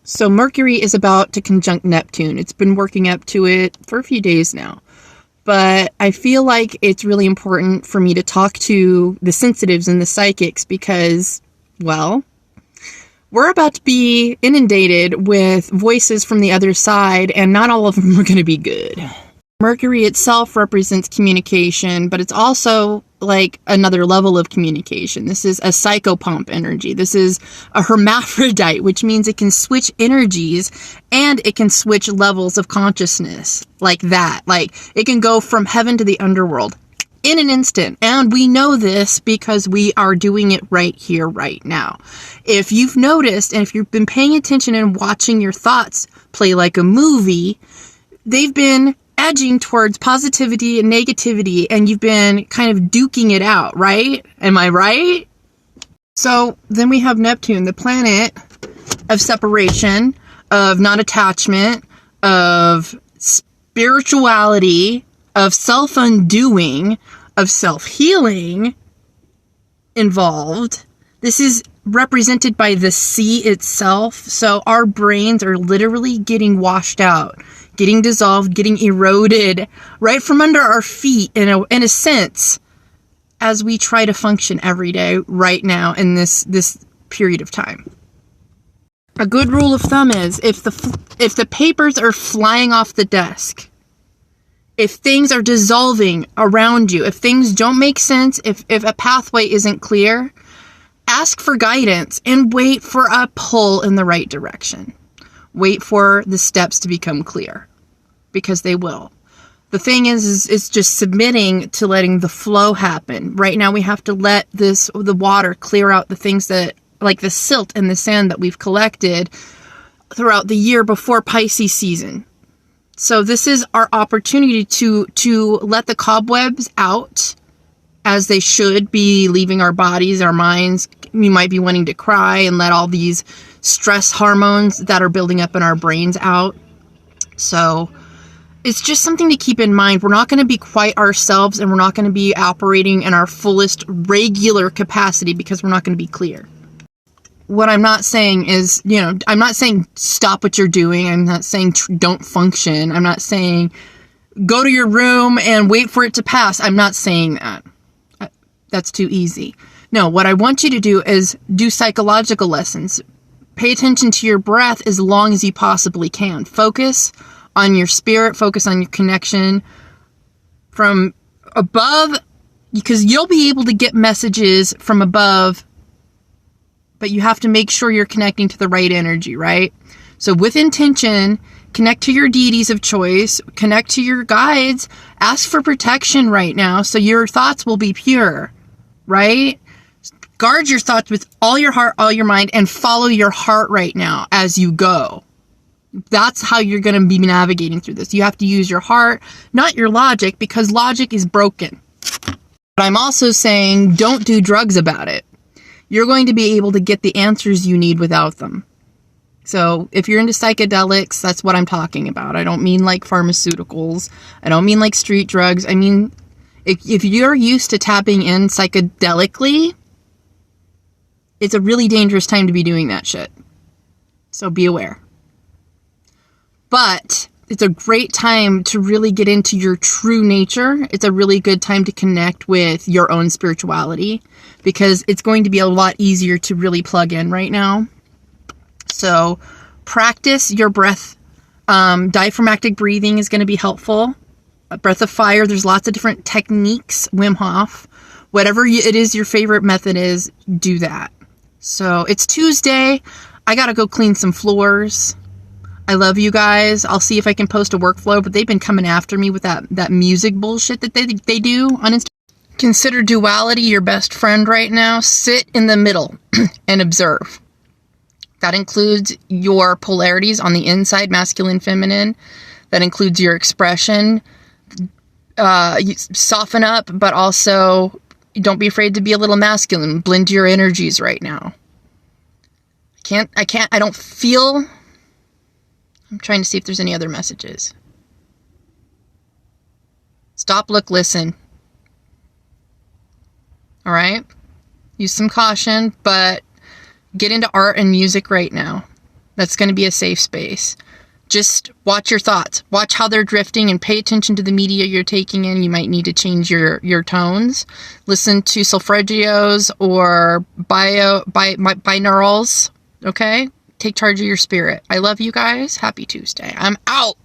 So Mercury is about to conjunct Neptune. It's been working up to it for a few days now. But I feel like it's really important for me to talk to the sensitives and the psychics because, well, we're about to be inundated with voices from the other side, and not all of them are going to be good. Mercury itself represents communication, but it's also like another level of communication. This is a psychopomp energy. This is a hermaphrodite, which means it can switch energies and it can switch levels of consciousness like that. Like it can go from heaven to the underworld in an instant. And we know this because we are doing it right here, right now. If you've noticed, and if you've been paying attention and watching your thoughts play like a movie, they've been edging towards positivity and negativity, and you've been kind of duking it out, right? Am I right? So then we have Neptune, the planet of separation, of non-attachment, of spirituality, of self-undoing, of self-healing involved. This is represented by the sea itself. So our brains are literally getting washed out, getting dissolved, getting eroded right from under our feet in a sense, as we try to function every day right now in this period of time. A good rule of thumb is if the papers are flying off the desk, if things are dissolving around you, if things don't make sense, if a pathway isn't clear, ask for guidance and wait for a pull in the right direction. Wait for the steps to become clear, because they will. The thing is just submitting to letting the flow happen. Right now we have to let the water clear out the things that, like the silt and the sand that we've collected throughout the year before Pisces season. So this is our opportunity to let the cobwebs out as they should be leaving our bodies, our minds. We might be wanting to cry and let all these stress hormones that are building up in our brains out. So it's just something to keep in mind. We're not going to be quite ourselves, and we're not going to be operating in our fullest regular capacity because we're not going to be clear. What I'm not saying is, I'm not saying stop what you're doing. I'm not saying don't function. I'm not saying go to your room and wait for it to pass. I'm not saying that. That's too easy. No, what I want you to do is do psychological lessons. Pay attention to your breath as long as you possibly can. Focus on your spirit. Focus on your connection from above, because you'll be able to get messages from above, but you have to make sure you're connecting to the right energy, right? So with intention, connect to your deities of choice, connect to your guides, ask for protection right now so your thoughts will be pure, right? Guard your thoughts with all your heart, all your mind, and follow your heart right now as you go. That's how you're going to be navigating through this. You have to use your heart, not your logic, because logic is broken. But I'm also saying don't do drugs about it. You're going to be able to get the answers you need without them. So if you're into psychedelics, that's what I'm talking about. I don't mean like pharmaceuticals. I don't mean like street drugs. I mean, if you're used to tapping in psychedelically, it's a really dangerous time to be doing that shit. So be aware. But it's a great time to really get into your true nature. It's a really good time to connect with your own spirituality, because it's going to be a lot easier to really plug in right now. So practice your breath. Diaphragmatic breathing is going to be helpful. A breath of fire. There's lots of different techniques. Wim Hof. Whatever it is your favorite method is, do that. So it's Tuesday. I got to go clean some floors. I love you guys. I'll see if I can post a workflow, but they've been coming after me with that music bullshit that they do on Instagram. Consider duality your best friend right now. Sit in the middle and observe. That includes your polarities on the inside, masculine, feminine. That includes your expression. You soften up, but also don't be afraid to be a little masculine. Blend your energies right now. I don't feel... I'm trying to see if there's any other messages. Stop, look, listen. All right? Use some caution, but get into art and music right now. That's going to be a safe space. Just watch your thoughts. Watch how they're drifting and pay attention to the media you're taking in. You might need to change your tones. Listen to solfeggios or binaurals, okay? Take charge of your spirit. I love you guys. Happy Tuesday. I'm out.